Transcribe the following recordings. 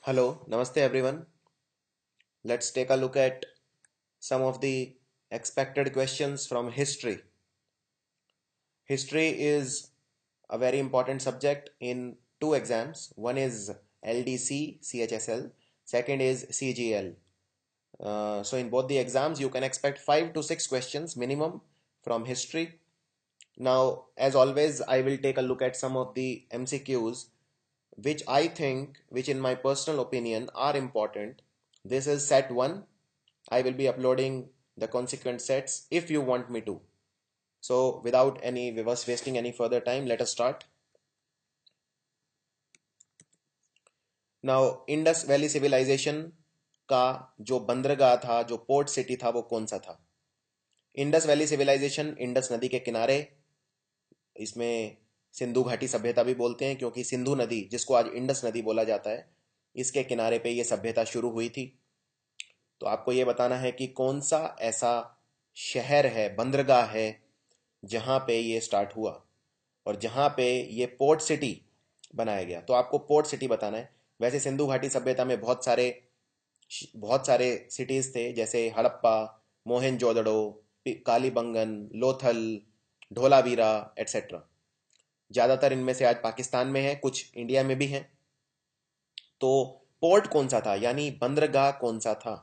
Hello, Namaste everyone. Let's take a look at some of the expected questions from history. History is a very important subject in two exams. One is LDC, CHSL, second is CGL. So in both the exams, you can expect 5 to 6 questions minimum from history. Now, as always, I will take a look at some of the MCQs which I think, which in my personal opinion are important. This is set 1. I will be uploading the consequent sets if you want me to. So without any wasting any further time, let us start. Now, Indus valley civilisation का जो बंदरगाह था, जो port city था, वो कौन सा था? इंडस वैली सिविलाइजेशन इंडस नदी के किनारे, इसमें सिंधु घाटी सभ्यता भी बोलते हैं क्योंकि सिंधु नदी, जिसको आज इंडस नदी बोला जाता है, इसके किनारे पे ये सभ्यता शुरू हुई थी। तो आपको ये बताना है कि कौन सा ऐसा शहर है, बंदरगाह है, जहां पे ये स्टार्ट हुआ और जहां पे ये पोर्ट सिटी बनाया गया। तो आपको पोर्ट सिटी बताना है। वैसे सिंधु घाटी सभ्यता में बहुत सारे सिटीज थे, जैसे हड़प्पा, मोहनजोदड़ो, कालीबंगन, लोथल, ढोलावीरा एटसेट्रा। ज़्यादातर इनमें से आज पाकिस्तान में है, कुछ इंडिया में भी हैं। तो पोर्ट कौन सा था, यानी बंदरगाह कौन सा था?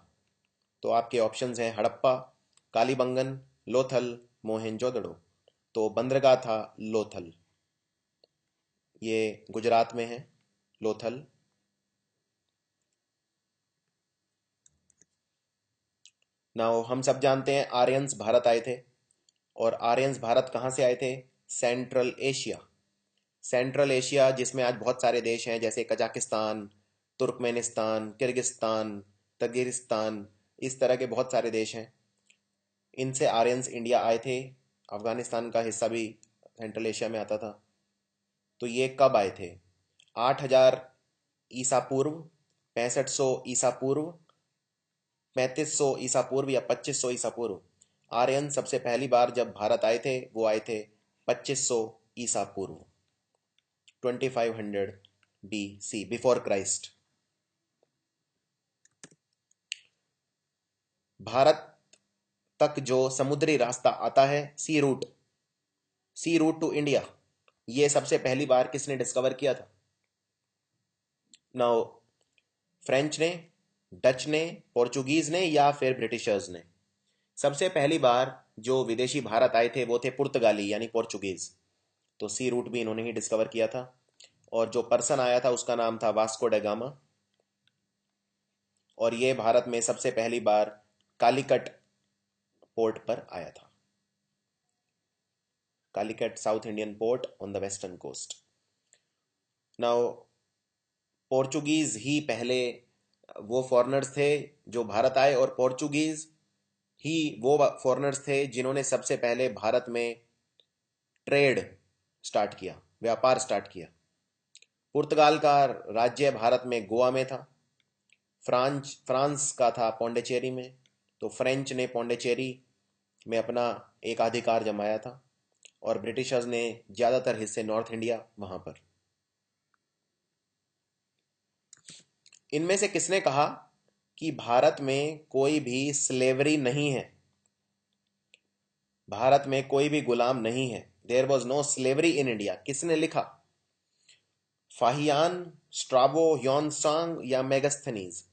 तो आपके ऑप्शंस हैं हड़प्पा, कालीबंगन, लोथल, मोहनजोदड़ो। तो बंदरगाह था लोथल, ये गुजरात में है, लोथल। नाउ हम सब जानते हैं आर्यंस भारत आए थे, और आर्यंस भारत कहाँ से आए थे? Central Asia. सेंट्रल एशिया जिसमें आज बहुत सारे देश हैं, जैसे कजाकिस्तान, तुर्कमेनिस्तान, किर्गिस्तान, तजिकिस्तान, इस तरह के बहुत सारे देश हैं। इनसे आर्यंस इंडिया आए थे। अफगानिस्तान का हिस्सा भी सेंट्रल एशिया में आता था। तो ये कब आए थे? 8000 ईसा पूर्व, 6500 ईसा पूर्व, 3500 ईसा पूर्व या 2500 ईसा पूर्व। आर्यन सबसे पहली बार जब भारत आए थे, वो आए थे 2500 ईसा पूर्व, 2500 BC, बिफोर क्राइस्ट। भारत तक जो समुद्री रास्ता आता है, सी रूट टू इंडिया, ये सबसे पहली बार किसने डिस्कवर किया था? नाउ, फ्रेंच ने, डच ने, पोर्चुगीज ने या फिर ब्रिटिशर्स ने? सबसे पहली बार जो विदेशी भारत आए थे वो थे पुर्तगाली, यानी पोर्चुगीज। तो सी रूट भी इन्होंने ही डिस्कवर किया था। और जो पर्सन आया था उसका नाम था वास्को डा गामा। और ये भारत में सबसे पहली बार कालीकट पोर्ट पर आया था। Calicut south Indian port on the western coast. Now, Portuguese ही पहले वो फॉरेनर्स थे जो भारत आए, और पोर्चुगीज ही वो फॉरेनर्स थे जिन्होंने सबसे पहले भारत में ट्रेड स्टार्ट किया, व्यापार स्टार्ट किया। पुर्तगाल का राज्य भारत में गोवा में था। फ्रांस का था पौंडीचेरी में। तो फ्रेंच ने पौंडीचेरी में अपना एक अधिकार जमाया था, और ब्रिटिशर्स ने ज़्यादातर हिस्से नॉर्थ इंडिया, वहां पर। इनमें से किसने कहा कि भारत में कोई भी स्लेवरी नहीं है, भारत में कोई भी गुलाम नहीं है? There was no slavery in India. किसने लिखा? फाहियान, स्ट्राबो, योनसांग या मेगस्थनीज?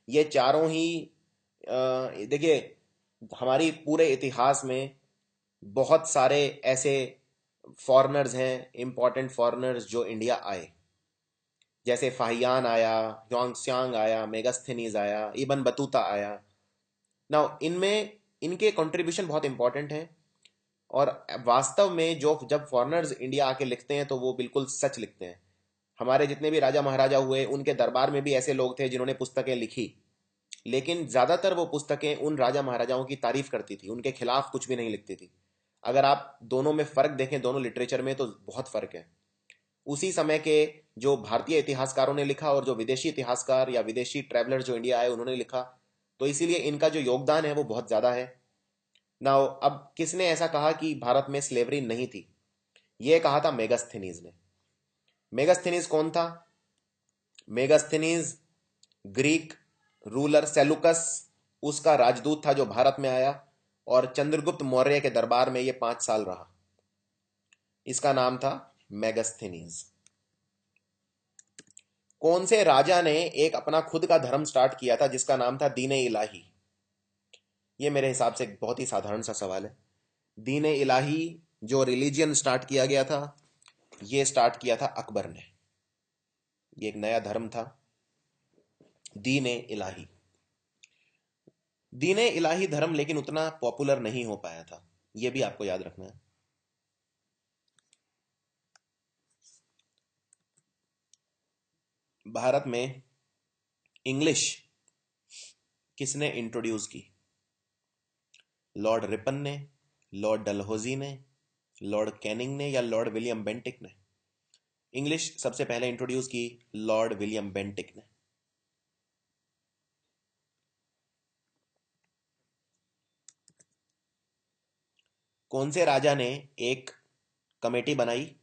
ये चारों ही देखिए, हमारी पूरे इतिहास में बहुत सारे ऐसे फॉरेनर्स हैं, इंपॉर्टेंट फॉरेनर्स जो इंडिया आए, जैसे फाहियान आया, योंगसांग आया, मेगस्थनीज आया, इबन बतूता आया। ना इनमें इनके कंट्रीब्यूशन बहुत इंपॉर्टेंट हैं। और वास्तव में जो जब फॉरेनर्स इंडिया आके लिखते हैं तो वो बिल्कुल सच लिखते हैं। हमारे जितने भी राजा महाराजा हुए, उनके दरबार में भी ऐसे लोग थे जिन्होंने पुस्तकें लिखी, लेकिन ज़्यादातर वो पुस्तकें उन राजा महाराजाओं की तारीफ करती थी, उनके खिलाफ कुछ भी नहीं लिखती थी। अगर आप दोनों में फ़र्क देखें, दोनों लिटरेचर में, तो बहुत फ़र्क है। उसी समय के जो भारतीय इतिहासकारों ने लिखा और जो विदेशी इतिहासकार या विदेशी ट्रैवलर जो इंडिया आए उन्होंने लिखा, तो इसीलिए इनका जो योगदान है वो बहुत ज़्यादा है। नाउ, अब किसने ऐसा कहा कि भारत में स्लेवरी नहीं थी? ये कहा था मेगास्थनीज ने। मेगास्थनीज कौन था? मेगास्थनीज ग्रीक रूलर सेलुकस उसका राजदूत था जो भारत में आया, और चंद्रगुप्त मौर्य के दरबार में ये 5 साल रहा। इसका नाम था मेगस्थनीज। कौन से राजा ने एक अपना खुद का धर्म स्टार्ट किया था जिसका नाम था दीन इलाही? ये मेरे हिसाब से एक बहुत ही साधारण सा सवाल है। दीन इलाही जो रिलीजियन स्टार्ट किया गया था, ये स्टार्ट किया था अकबर ने। ये एक नया धर्म था, दीन इलाही। दीन इलाही धर्म लेकिन उतना पॉपुलर नहीं हो पाया था, ये भी आपको याद रखना है। भारत में इंग्लिश किसने इंट्रोड्यूस की? लॉर्ड रिपन ने, लॉर्ड डलहौजी ने, लॉर्ड कैनिंग ने, या लॉर्ड विलियम बेंटिक ने? इंग्लिश सबसे पहले इंट्रोड्यूस की लॉर्ड विलियम बेंटिक ने। कौन से राजा ने एक कमेटी बनाई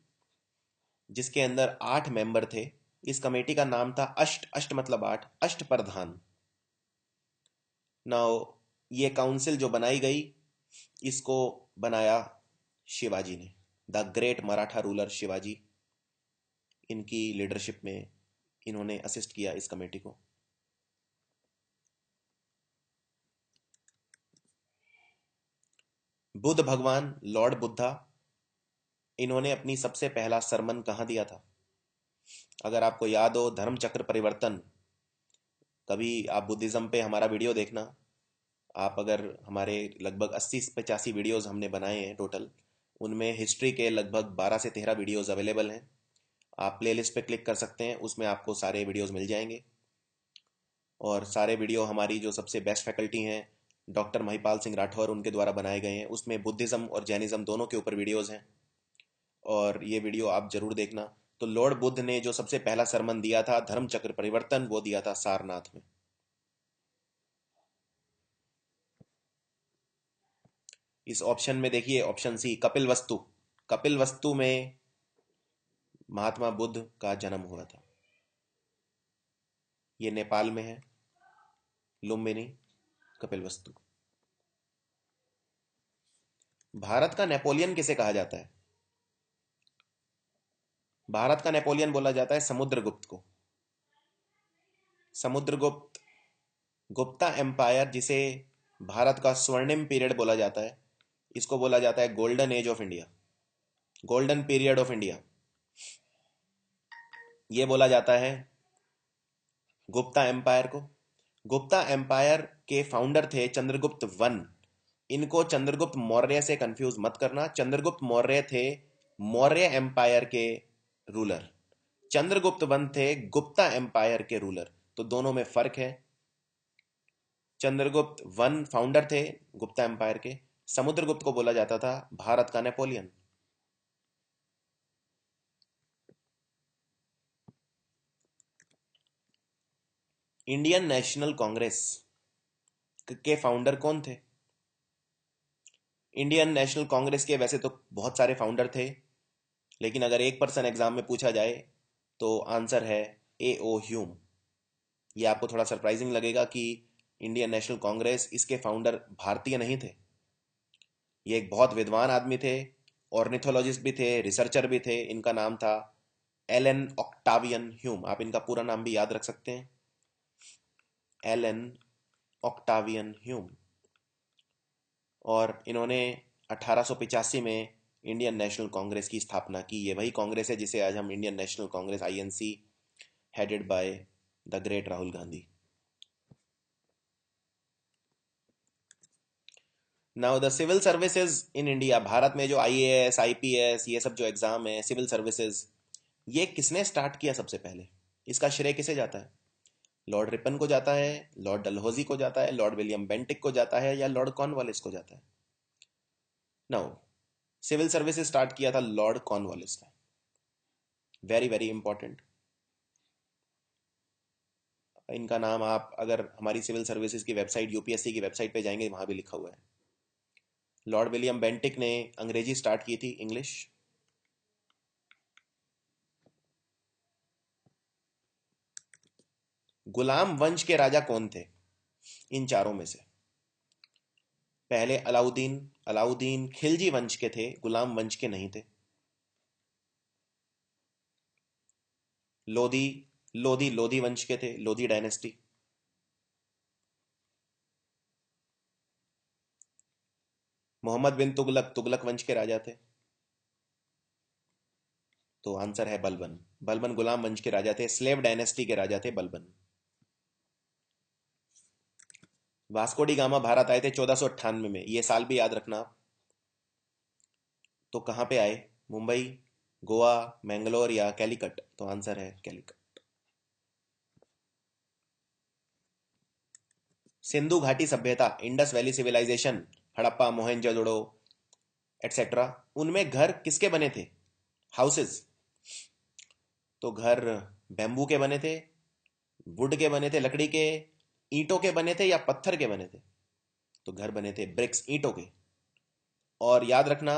जिसके अंदर 8 मेंबर थे? इस कमेटी का नाम था अष्ट। अष्ट मतलब 8, अष्ट प्रधान। नाउ ये काउंसिल जो बनाई गई, इसको बनाया शिवाजी ने, the great Maratha ruler Shivaji. इनकी लीडरशिप में इन्होंने असिस्ट किया इस कमेटी को। बुद्ध भगवान लॉर्ड बुद्धा, इन्होंने अपनी सबसे पहला सरमन कहाँ दिया था? अगर आपको याद हो धर्म चक्र परिवर्तन, कभी आप बुद्धिज्म पे हमारा वीडियो देखना। आप अगर हमारे लगभग 80-85 वीडियोस हमने बनाए हैं टोटल, उनमें हिस्ट्री के लगभग 12 से 13 वीडियोस अवेलेबल हैं। आप प्लेलिस्ट पे क्लिक कर सकते हैं, उसमें आपको सारे वीडियोस मिल जाएंगे। और सारे वीडियो हमारी जो सबसे बेस्ट फैकल्टी हैं डॉक्टर महिपाल सिंह राठौर, उनके द्वारा बनाए गए हैं। उसमें बुद्धिज़्म और जैनिज़्म दोनों के ऊपर वीडियोस हैं, और ये वीडियो आप जरूर देखना। तो लॉर्ड बुद्ध ने जो सबसे पहला सरमन दिया था धर्म चक्र परिवर्तन, वो दिया था सारनाथ में। इस ऑप्शन में देखिए, ऑप्शन सी कपिल वस्तु। कपिल वस्तु में महात्मा बुद्ध का जन्म हुआ था। ये नेपाल में है, लुम्बिनी, कपिल वस्तु। भारत का नेपोलियन किसे कहा जाता है? भारत का नेपोलियन बोला जाता है समुद्रगुप्त को। समुद्रगुप्त, गुप्ता एम्पायर, जिसे भारत का स्वर्णिम पीरियड बोला जाता है, इसको बोला जाता है golden age of India, golden period of India, ये बोला जाता है गुप्ता एम्पायर को। गुप्ता एम्पायर के फाउंडर थे चंद्रगुप्त वन। इनको चंद्रगुप्त मौर्य से कंफ्यूज मत करना। चंद्रगुप्त मौर्य थे मौर्य एम्पायर के रूलर, चंद्रगुप्त वन थे गुप्ता एम्पायर के रूलर, तो दोनों में फर्क है। चंद्रगुप्त वन फाउंडर थे गुप्ता एम्पायर के, समुद्रगुप्त को बोला जाता था भारत का नेपोलियन। इंडियन नेशनल कांग्रेस के फाउंडर कौन थे? इंडियन नेशनल कांग्रेस के वैसे तो बहुत सारे फाउंडर थे, लेकिन अगर एक पर्सन एग्जाम में पूछा जाए तो आंसर है ए ओ ह्यूम। ये आपको थोड़ा सरप्राइजिंग लगेगा कि इंडियन नेशनल कांग्रेस, इसके फाउंडर भारतीय नहीं थे। ये एक बहुत विद्वान आदमी थे, ऑर्निथोलॉजिस्ट भी थे, रिसर्चर भी थे। इनका नाम था एलन ऑक्टावियन ह्यूम। आप इनका पूरा नाम भी याद रख सकते हैं, एलन ऑक्टावियन ह्यूम। और इन्होंने 1885 में इंडियन नेशनल कांग्रेस की स्थापना की। ये वही कांग्रेस है जिसे आज हम Indian National Congress INC, headed by the great Rahul Gandhi. Now the civil services in India, Bharat में जो आईएएस आईपीएस ये सब जो एग्जाम है सिविल सर्विसेज, ये किसने स्टार्ट किया सबसे पहले? इसका श्रेय किसे जाता है? लॉर्ड रिपन को जाता है, लॉर्ड डलहौजी को जाता है, लॉर्ड विलियम बेंटिक को जाता है, या लॉर्ड कॉर्नवालिस को जाता है? नाउ सिविल सर्विसेज स्टार्ट किया था लॉर्ड कॉर्नवालिस ने। Very very important. इनका नाम आप अगर हमारी सिविल सर्विसेज की वेबसाइट, यूपीएससी की वेबसाइट पे जाएंगे, वहां भी लिखा हुआ है। लॉर्ड विलियम बेंटिक ने अंग्रेजी स्टार्ट की थी, इंग्लिश। गुलाम वंश के राजा कौन थे इन चारों में से? पहले अलाउद्दीन। अलाउद्दीन खिलजी वंश के थे, गुलाम वंश के नहीं थे। लोधी। लोधी लोधी वंश के थे, लोधी डायनेस्टी। मोहम्मद बिन तुगलक, तुगलक वंश के राजा थे। तो आंसर है बलबन। बलबन गुलाम वंश के राजा थे, स्लेव डायनेस्टी के राजा थे Balban. Vasco D gamma Bharat आए थे 1498 में, ये साल भी याद रखना आप। तो कहाँ पे आए? मुंबई, गोवा, मैंगलोर या कैलिकट? तो आंसर है कैलिकट। सिंधु घाटी सभ्यता, Indus valley civilisation, Harappa, Mohenjodaro etcetera, उनमें घर किसके बने थे? हाउसेस। तो घर बैम्बू के बने थे, वुड के बने थे, लकड़ी के, ईंटों के बने थे या पत्थर के बने थे? तो घर बने थे ब्रिक्स, ईंटों के। और याद रखना,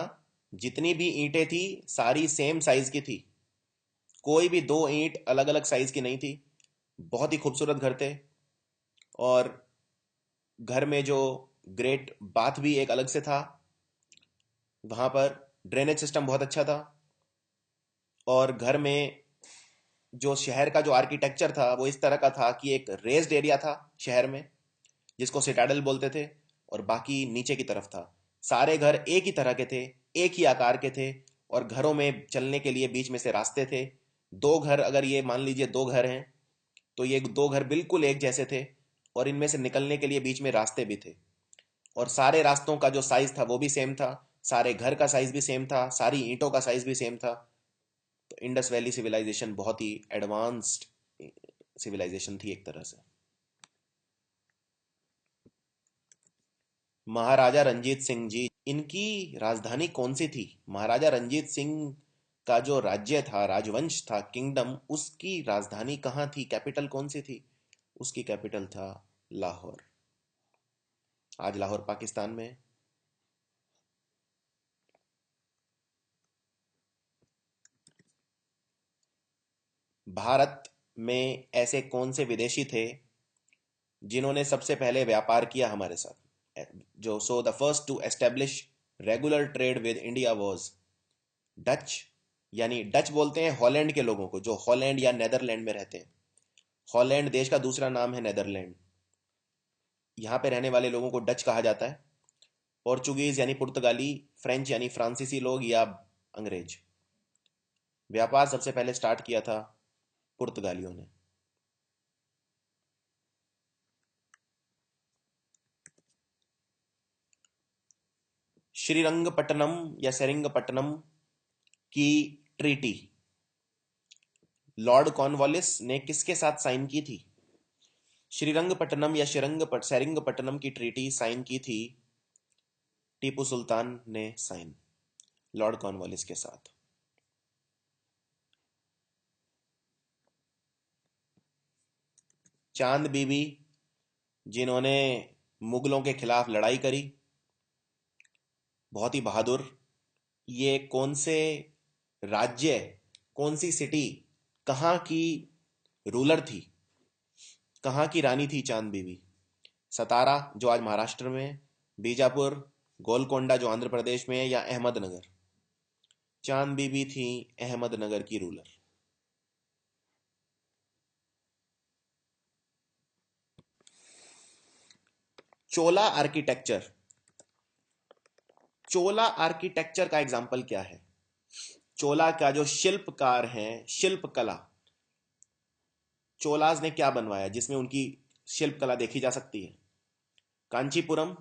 जितनी भी ईंटें थी सारी सेम साइज की थी, कोई भी दो ईंट अलग अलग साइज की नहीं थी। बहुत ही खूबसूरत घर थे। और घर में जो ग्रेट बाथ भी एक अलग से था, वहां पर ड्रेनेज सिस्टम बहुत अच्छा था। और घर में जो शहर का जो आर्किटेक्चर था वो इस तरह का था कि एक रेस्ड एरिया था शहर में, जिसको सिटाडल बोलते थे, और बाकी नीचे की तरफ था। सारे घर एक ही तरह के थे, एक ही आकार के थे, और घरों में चलने के लिए बीच में से रास्ते थे। दो घर, अगर ये मान लीजिए दो घर हैं, तो ये दो घर बिल्कुल एक जैसे थे, और इनमें से निकलने के लिए बीच में रास्ते भी थे। और सारे रास्तों का जो साइज था वो भी सेम था, सारे घर का साइज भी सेम था, सारी ईंटों का साइज भी सेम था। तो इंडस वैली सिविलाइजेशन बहुत ही एडवांस्ड सिविलाइजेशन थी एक तरह से। महाराजा रंजीत सिंह जी, इनकी राजधानी कौन सी थी? महाराजा रंजीत सिंह का जो राज्य था, राजवंश था, किंगडम, उसकी राजधानी कहाँ थी? कैपिटल कौन सी थी? उसकी कैपिटल था लाहौर। आज लाहौर पाकिस्तान में है। भारत में ऐसे कौन से विदेशी थे जिन्होंने सबसे पहले व्यापार किया हमारे साथ? जो so the first to establish regular trade with India was Dutch. यानी डच बोलते हैं हॉलैंड के लोगों को, जो हॉलैंड या नेदरलैंड में रहते हैं। हॉलैंड देश का दूसरा नाम है नेदरलैंड। यहाँ पे रहने वाले लोगों को डच कहा जाता है। पोर्चुगीज यानी पुर्तगाली, फ्रेंच यानी फ्रांसीसी लोग या अंग्रेज। व्यापार सबसे पहले स्टार्ट किया था पुर्तगालियों ने। श्रीरंगपट्टनम या सेरिंगपट्टनम की ट्रीटी लॉर्ड कॉर्नवालिस ने किसके साथ साइन की थी? श्रीरंगपट्टनम या सेरिंगपट्टनम की ट्रीटी साइन की थी टीपू सुल्तान ने साइन, लॉर्ड कॉर्नवालिस के साथ। चांद बीबी, जिन्होंने मुगलों के खिलाफ लड़ाई करी, बहुत ही बहादुर, ये कौन से राज्य, कौन सी सिटी, कहाँ की रूलर थी, कहाँ की रानी थी चांद बीबी? सतारा, जो आज महाराष्ट्र में है, बीजापुर, गोलकोंडा जो आंध्र प्रदेश में है, या अहमदनगर? चांद बीबी थी अहमदनगर की रूलर। चोला आर्किटेक्चर, चोला आर्किटेक्चर का एग्जाम्पल क्या है? चोला का जो शिल्पकार हैं, शिल्पकला, चोलाज ने क्या बनवाया जिसमें उनकी शिल्पकला देखी जा सकती है? कांचीपुरम,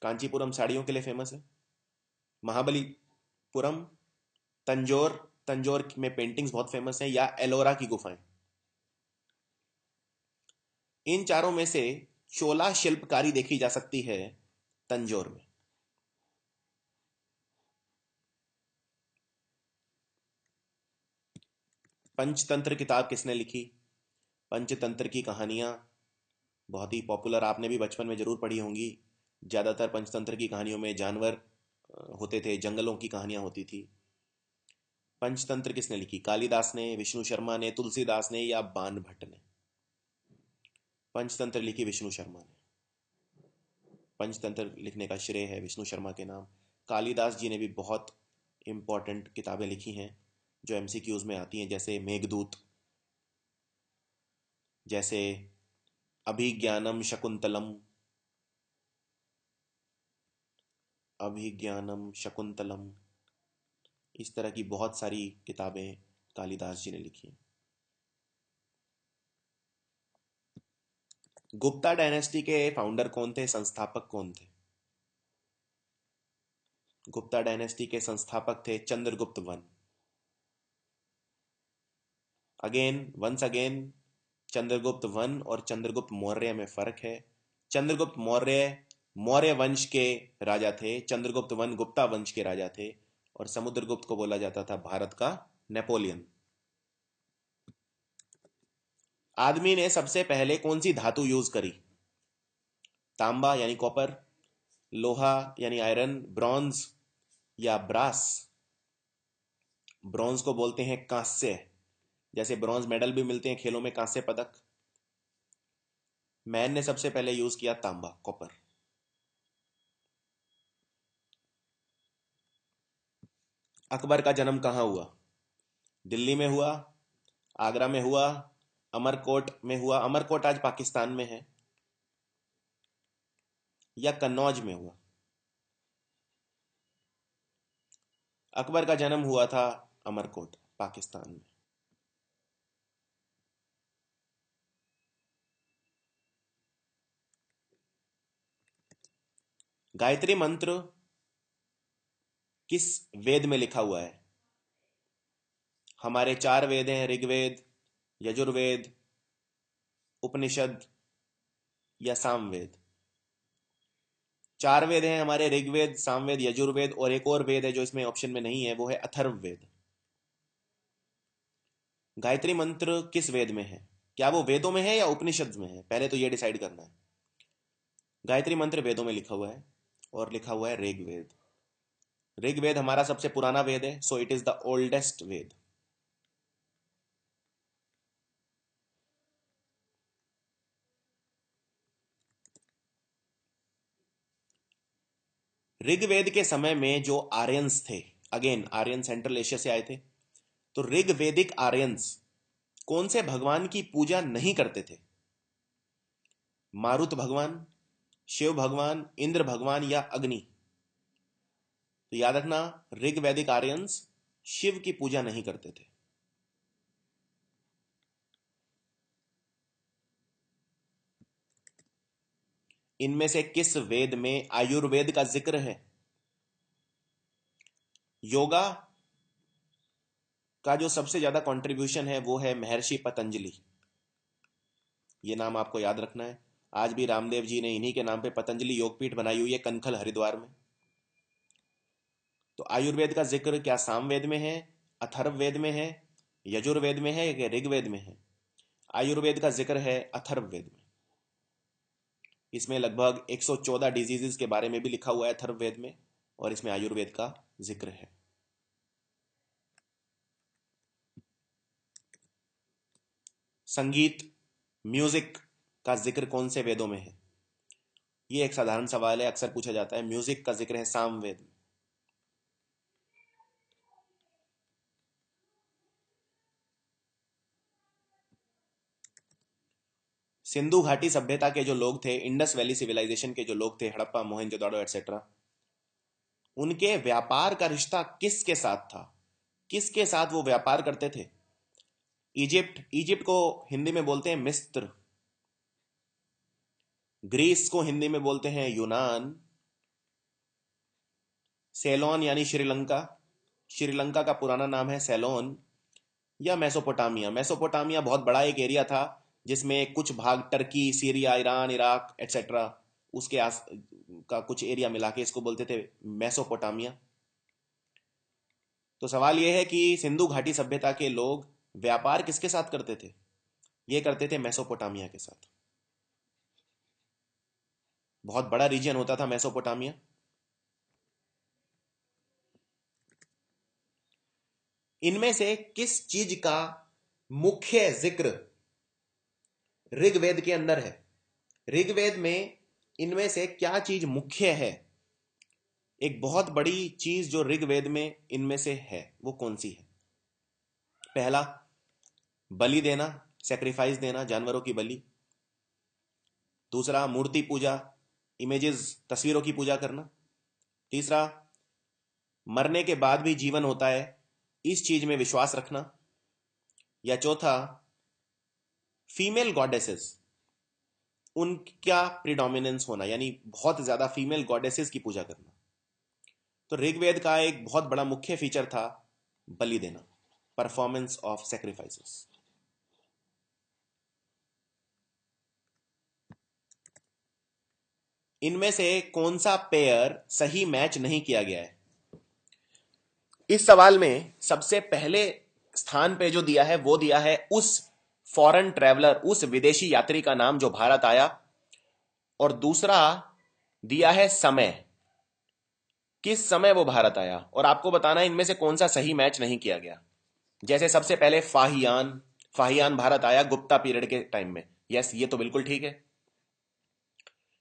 कांचीपुरम साड़ियों के लिए फेमस है। महाबलीपुरम, तंजौर, तंजौर में पेंटिंग्स बहुत फेमस हैं, या एलोरा की गुफाएं? इन चारों में से चोला शिल्पकारी देखी जा सकती है तंजौर में। पंचतंत्र किताब किसने लिखी? पंचतंत्र की कहानियां बहुत ही पॉपुलर, आपने भी बचपन में जरूर पढ़ी होंगी। ज्यादातर पंचतंत्र की कहानियों में जानवर होते थे, जंगलों की कहानियां होती थी। पंचतंत्र किसने लिखी? कालिदास ने, विष्णु शर्मा ने, तुलसीदास ने, या बाण भट्ट ने? पंचतंत्र लिखी विष्णु शर्मा ने। पंचतंत्र लिखने का श्रेय है विष्णु शर्मा के नाम। कालिदास जी ने भी बहुत इंपॉर्टेंट किताबें लिखी हैं जो एमसीक्यूज में आती हैं, जैसे मेघदूत, जैसे अभिज्ञानम शकुंतलम, अभिज्ञानम शकुंतलम, इस तरह की बहुत सारी किताबें कालिदास जी ने लिखी हैं। गुप्ता डायनेस्टी के फाउंडर कौन थे, संस्थापक कौन थे? गुप्ता डायनेस्टी के संस्थापक थे Chandragupta one. Once again Chandragupta one और चंद्रगुप्त मौर्य में फर्क है। चंद्रगुप्त मौर्य मौर्य वंश के राजा थे, चंद्रगुप्त वन गुप्ता वंश के राजा थे, और समुद्रगुप्त को बोला जाता था भारत का नेपोलियन। आदमी ने सबसे पहले कौन सी धातु यूज करी? तांबा यानी कॉपर, लोहा यानी आयरन, ब्रॉन्ज या ब्रास? ब्रॉन्ज को बोलते हैं कांस्य, जैसे ब्रॉन्ज मेडल भी मिलते हैं खेलों में, कांस्य पदक। मैन ने सबसे पहले यूज किया तांबा, कॉपर। अकबर का जन्म कहां हुआ? दिल्ली में हुआ, आगरा में हुआ, अमरकोट में हुआ, अमरकोट आज पाकिस्तान में है, या कन्नौज में हुआ? अकबर का जन्म हुआ था अमरकोट, पाकिस्तान में। गायत्री मंत्र किस वेद में लिखा हुआ है? हमारे 4 वेद हैं, ऋग्वेद, यजुर्वेद, उपनिषद या सामवेद? 4 वेद हैं हमारे, ऋग्वेद, सामवेद, यजुर्वेद, और एक और वेद है जो इसमें ऑप्शन में नहीं है, वो है अथर्ववेद। गायत्री मंत्र किस वेद में है? क्या वो वेदों में है या उपनिषद में है? पहले तो ये डिसाइड करना है। गायत्री मंत्र वेदों में लिखा हुआ है, और लिखा हुआ है ऋग्वेद। ऋग्वेद हमारा सबसे पुराना वेद है, so it is the oldest Veda. Rigveda के समय में जो आर्यंस थे, अगेन आर्यन सेंट्रल एशिया से आए थे, तो ऋग्वेदिक आर्यंस कौन से भगवान की पूजा नहीं करते थे? मारुत भगवान, शिव भगवान, इंद्र भगवान या अग्नि? तो याद रखना, ऋग्वैदिक आर्यंस शिव की पूजा नहीं करते थे। इनमें से किस वेद में आयुर्वेद का जिक्र है? योगा का जो सबसे ज्यादा कंट्रीब्यूशन है वो है महर्षि पतंजलि। ये नाम आपको याद रखना है। आज भी रामदेव जी ने इन्हीं के नाम पे पतंजलि योगपीठ बनाई हुई है कनखल हरिद्वार में। तो आयुर्वेद का जिक्र क्या सामवेद में है, अथर्ववेद में है, यजुर्वेद में है या ऋग्वेद में है? आयुर्वेद का जिक्र है अथर्ववेद में। इसमें लगभग 114 डिजीजेस के बारे में भी लिखा हुआ है अथर्ववेद में, और इसमें आयुर्वेद का जिक्र है। संगीत, म्यूजिक का जिक्र कौन से वेदों में है? ये एक साधारण सवाल है, अक्सर पूछा जाता है। म्यूजिक का जिक्र है सामवेद में। सिंधु घाटी सभ्यता के जो लोग थे, इंडस वैली सिविलाइजेशन के जो लोग थे, हड़प्पा, मोहनजोदाड़ो एटसेट्रा, उनके व्यापार का रिश्ता किसके साथ था? किसके साथ वो व्यापार करते थे? इजिप्ट, इजिप्ट को हिंदी में बोलते हैं मिस्र। ग्रीस को हिंदी में बोलते हैं यूनान। सेलोन यानी श्रीलंका, श्रीलंका का पुराना नाम है सेलोन। या मेसोपोटामिया, मेसोपोटामिया बहुत बड़ा एक एरिया था जिसमें कुछ भाग Turkey, Syria, Iran, Iraq etcetera, उसके आस का कुछ एरिया मिला के इसको बोलते थे मेसोपोटामिया। तो सवाल यह है कि सिंधु घाटी सभ्यता के लोग व्यापार किसके साथ करते थे? ये करते थे मेसोपोटामिया के साथ। बहुत बड़ा रीजन होता था मेसोपोटामिया। इनमें से किस चीज का मुख्य जिक्र ऋग्वेद के अंदर है? ऋग्वेद में इनमें से क्या चीज मुख्य है? एक बहुत बड़ी चीज जो ऋग्वेद में इनमें से है वो कौन सी है? पहला, बलि देना, सेक्रीफाइस देना, जानवरों की बलि। दूसरा, मूर्ति पूजा, इमेजेस, तस्वीरों की पूजा करना। तीसरा, मरने के बाद भी जीवन होता है, इस चीज में विश्वास रखना। या चौथा, फीमेल गॉडेसेस, उनका प्रिडोमिनेंस होना, यानी बहुत ज्यादा फीमेल गॉडेसेस की पूजा करना। तो ऋग्वेद का एक बहुत बड़ा मुख्य फीचर था बलि देना, परफॉर्मेंस ऑफ सेक्रीफाइसेस। इनमें से कौन सा पेयर सही मैच नहीं किया गया है? इस सवाल में सबसे पहले स्थान पे जो दिया है वो दिया है उस फॉरेन ट्रैवलर, उस विदेशी यात्री का नाम जो भारत आया, और दूसरा दिया है समय, किस समय वो भारत आया, और आपको बताना है इनमें से कौन सा सही मैच नहीं किया गया। जैसे सबसे पहले फाहियान, फाहियान भारत आया गुप्ता पीरियड के टाइम में, यस ये तो बिल्कुल ठीक है।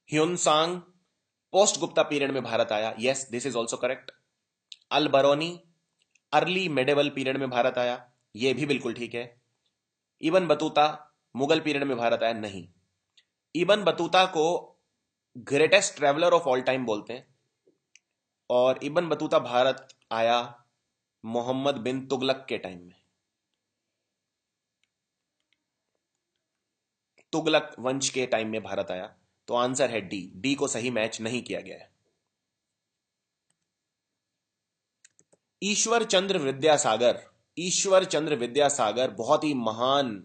ह्यूनसांग पोस्ट गुप्ता पीरियड में भारत आया, yes this is also correct. Al Biruni early medieval period में भारत आया, यह भी बिल्कुल ठीक है। इबन बतूता मुगल पीरियड में भारत आया, नहीं। इबन बतूता को greatest traveller of all time बोलते हैं, और इबन बतूता भारत आया मोहम्मद बिन तुगलक के टाइम में। तुगलक वंश के टाइम में भारत आया। तो आंसर है डी, डी को सही मैच नहीं किया गया है। ईश्वर चंद्र विद्यासागर, ईश्वर चंद्र विद्यासागर बहुत ही महान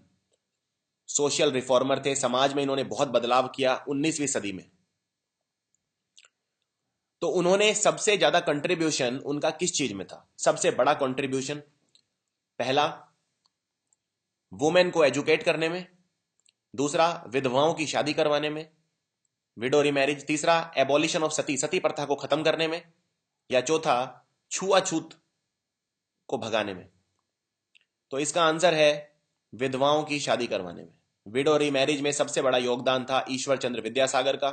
सोशल रिफॉर्मर थे, समाज में इन्होंने बहुत बदलाव किया 19वीं सदी में। तो उन्होंने सबसे ज्यादा कंट्रीब्यूशन उनका किस चीज में था? सबसे बड़ा कंट्रीब्यूशन, पहला वुमेन को एजुकेट करने में, दूसरा विधवाओं की शादी करवाने में, विडो रीमैरिज, तीसरा एबॉलिशन ऑफ सती, सती प्रथा को खत्म करने में, या चौथा छुआछूत को भगाने में। तो इसका आंसर है विधवाओं की शादी करवाने में। विडो रीमैरिज में सबसे बड़ा योगदान था ईश्वर चंद्र विद्यासागर का,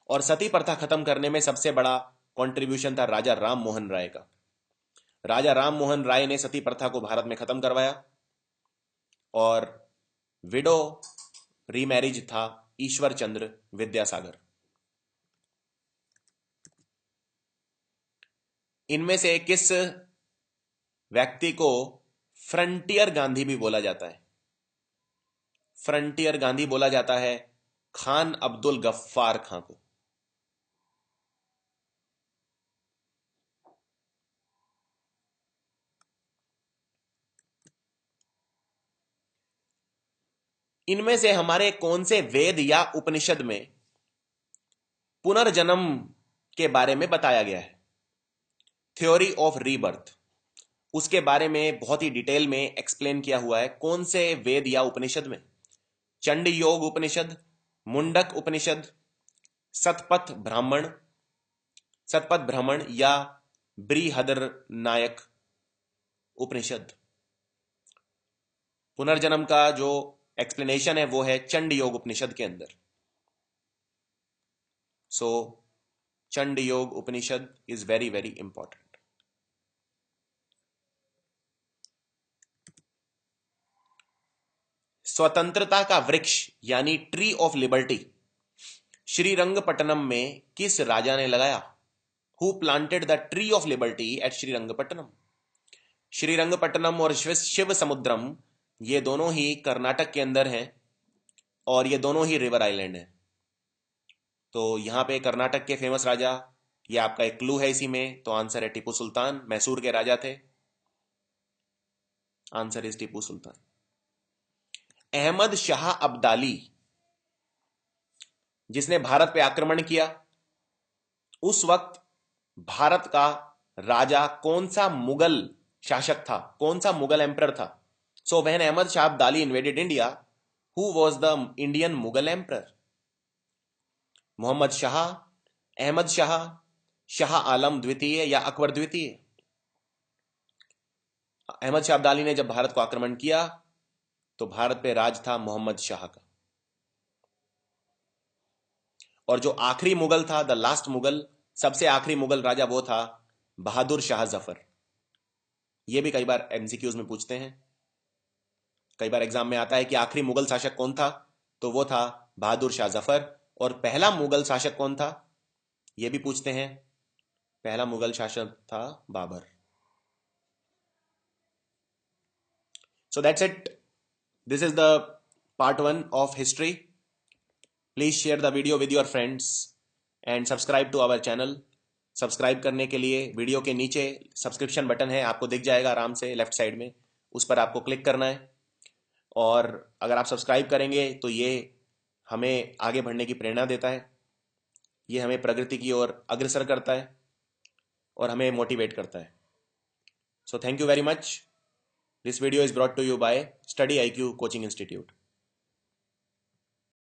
और सती प्रथा खत्म करने में सबसे बड़ा कंट्रीब्यूशन था राजा राम मोहन राय का। राजा राम मोहन राय ने सती प्रथा को भारत में खत्म करवाया, और विडो रीमैरिज था ईश्वर चंद्र विद्यासागर। इनमें से किस व्यक्ति को फ्रंटियर गांधी भी बोला जाता है? फ्रंटियर गांधी बोला जाता है खान अब्दुल गफ्फार खां को। इनमें से हमारे कौन से वेद या उपनिषद में पुनर्जन्म के बारे में बताया गया है? थ्योरी ऑफ रीबर्थ, उसके बारे में बहुत ही डिटेल में एक्सप्लेन किया हुआ है। कौन से वेद या उपनिषद में? चंड योग उपनिषद, मुंडक उपनिषद, सतपथ ब्राह्मण, सतपथ ब्राह्मण, या बृहदर नायक उपनिषद। पुनर्जन्म का जो एक्सप्लेनेशन है वो है चंड योग उपनिषद के अंदर। सो चंड योग उपनिषद इज वेरी वेरी इंपॉर्टेंट। स्वतंत्रता का वृक्ष यानी ट्री ऑफ लिबर्टी श्रीरंगपट्टनम में किस राजा ने लगाया? Who planted the tree of liberty at Srirangapatnam? Srirangapatnam और शिव समुद्रम ये दोनों ही कर्नाटक के अंदर हैं, और ये दोनों ही रिवर आइलैंड हैं। तो यहां पे कर्नाटक के फेमस राजा, ये आपका एक क्लू है इसी में, तो आंसर है टीपू सुल्तान, मैसूर के राजा थे। Answer is Tipu Sultan. अहमद शाह अब्दाली जिसने भारत पे आक्रमण किया, उस वक्त भारत का राजा कौन सा मुगल शासक था, कौन सा मुगल एम्पर था? So when Ahmad Shah Abdali invaded India, who was the Indian Mughal emperor? Mohammad Shah, Ahmad Shah, Shah Alam द्वितीय, या अकबर द्वितीय? अहमद शाह अब्दाली ने जब भारत को आक्रमण किया तो भारत पे राज था मोहम्मद शाह का। और जो आखिरी मुगल था, द लास्ट मुगल, सबसे आखिरी मुगल राजा, वो था बहादुर शाह जफर। ये भी कई बार एमसीक्यूज में पूछते हैं, कई बार एग्जाम में आता है कि आखिरी मुगल शासक कौन था, तो वो था बहादुर शाह जफर। और पहला मुगल शासक कौन था, ये भी पूछते हैं। पहला मुगल शासक था Babur. So that's it, this is the part 1 of history. Please share the video with your friends and subscribe to our channel. Subscribe करने के लिए वीडियो के नीचे सब्सक्रिप्शन बटन है, आपको दिख जाएगा आराम से लेफ्ट साइड में, उस पर आपको क्लिक करना है। और अगर आप सब्सक्राइब करेंगे तो ये हमें आगे बढ़ने की प्रेरणा देता है, ये हमें प्रगति की ओर अग्रसर करता है और हमें मोटिवेट करता है। So thank you very much. This video is brought to you by study IQ coaching institute.